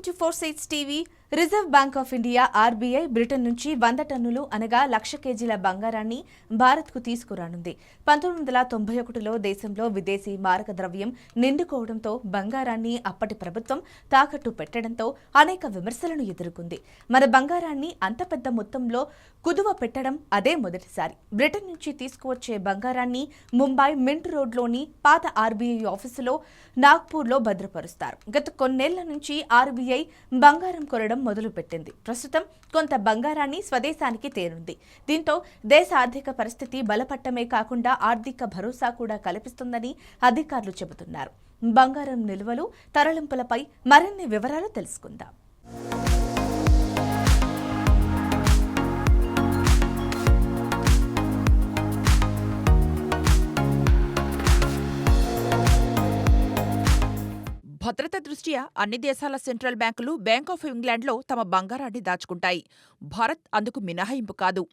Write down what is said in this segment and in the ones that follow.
Welcome to 4 TV. Reserve bank of India RBI Britain నుంచి 100 టన్నులు అనగా 1,00,000 కేజీల బంగారాన్ని భారత్కు తీసుకురానుంది. 1991లో దేశంలో విదేశీ మారక ద్రవ్యం నిండుకోవడంతో బంగారాన్ని అప్పటి ప్రభుత్వం తాకట్టు పెట్టడంతో అనేక విమర్శలను ఎదుర్కొంది. మన బంగారాన్ని అంత పెద్ద మొత్తంలో కుదువ పెట్టడం అదే మొదటిసారి. బ్రిటన్ నుంచి తీసుకువచ్చే బంగారాన్ని ముంబై మింట్ రోడ్లోని పాత ఆర్బీఐ ఆఫీసులో నాగ్పూర్లో భద్రపరుస్తారు. గత కొన్నేళ్ల నుంచి ఆర్బీఐ బంగారం కొనడం మొదలుపెట్టింది. ప్రస్తుతం కొంత బంగారాన్ని స్వదేశానికి తేనుంది. దీంతో దేశ ఆర్థిక పరిస్థితి బలపట్టమే కాకుండా ఆర్థిక భరోసా కూడా కల్పిస్తుందని అధికారులు చెబుతున్నారు. బంగారం నిల్వలు, తరలింపులపై మరిన్ని వివరాలు తెలుసుకుందాం. భద్రత దృష్ట్యా అన్ని దేశాల సెంట్రల్ బ్యాంకులు బ్యాంక్ ఆఫ్ ఇంగ్లాండ్లో తమ బంగారాన్ని దాచుకుంటాయి. భారత్ అందుకు మినహాయింపు కాదు.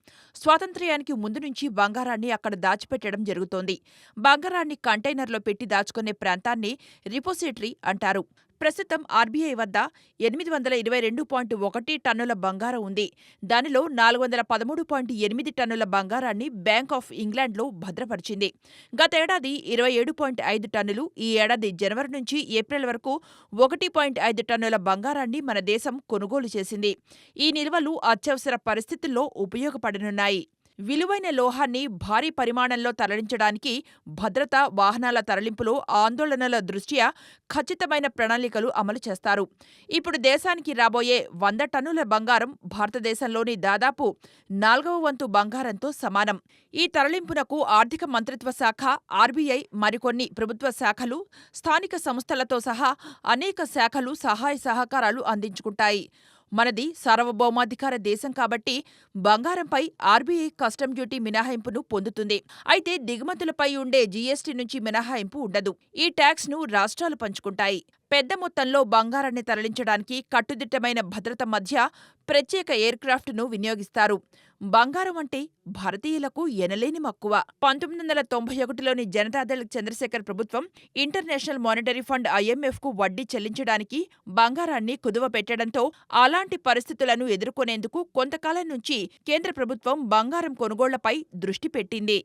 స్వాతంత్ర్యానికి ముందు నుంచి బంగారాన్ని అక్కడ దాచిపెట్టడం జరుగుతోంది. బంగారాన్ని కంటైనర్లో పెట్టి దాచుకునే ప్రాంతాన్ని రిపోసిటరీ అంటారు. ప్రస్తుతం ఆర్బీఐ వద్ద 822.1 టన్నుల బంగారం ఉంది. దానిలో 413.8 టన్నుల బంగారాన్ని బ్యాంక్ ఆఫ్ ఇంగ్లాండ్లో భద్రపరిచింది. గతేడాది 27.5 టన్నులు, ఈ ఏడాది జనవరి నుంచి ఏప్రిల్ వరకు 1.5 టన్నుల బంగారాన్ని మన దేశం కొనుగోలు చేసింది. ఈ నిల్వలు అత్యవసర పరిస్థితుల్లో ఉపయోగపడనున్నాయి. విలువైన లోహాన్ని భారీ పరిమాణంలో తరలించడానికి భద్రత, వాహనాల తరలింపులో ఆందోళనల దృష్ట్యా ఖచ్చితమైన ప్రణాళికలు అమలు చేస్తారు. ఇప్పుడు దేశానికి రాబోయే 100 టన్నుల బంగారం భారతదేశంలోని దాదాపు 4వ వంతు బంగారంతో సమానం. ఈ తరలింపునకు ఆర్థిక మంత్రిత్వ శాఖ, ఆర్బీఐ, మరికొన్ని ప్రభుత్వ శాఖలు, స్థానిక సంస్థలతో సహా అనేక శాఖలు సహాయ సహకారాలు అందించుకుంటాయి. మనది సార్వభౌమాధికార దేశం కాబట్టి బంగారంపై ఆర్బీఐ కస్టమ్ డ్యూటీ మినహాయింపును పొందుతుంది. అయితే దిగుమతులపై ఉండే జీఎస్టీ నుంచి మినహాయింపు ఉండదు. ఈ ట్యాక్స్ను రాష్ట్రాలు పంచుకుంటాయి. పెద్ద మొత్తంలో బంగారాన్ని తరలించడానికి కట్టుదిట్టమైన భద్రత మధ్య ప్రత్యేక ఎయిర్క్రాఫ్ట్ను వినియోగిస్తారు. బంగారం అంటే భారతీయులకు ఎనలేని మక్కువ. 1991లోని జనతాదళ్ చంద్రశేఖర్ ప్రభుత్వం ఇంటర్నేషనల్ మానిటరీ ఫండ్ IMFకు వడ్డీ చెల్లించడానికి బంగారాన్ని కుదువ పెట్టడంతో అలాంటి పరిస్థితులను ఎదుర్కొనేందుకు కొంతకాలం నుంచి కేంద్ర ప్రభుత్వం బంగారం కొనుగోళ్లపై దృష్టి పెట్టింది.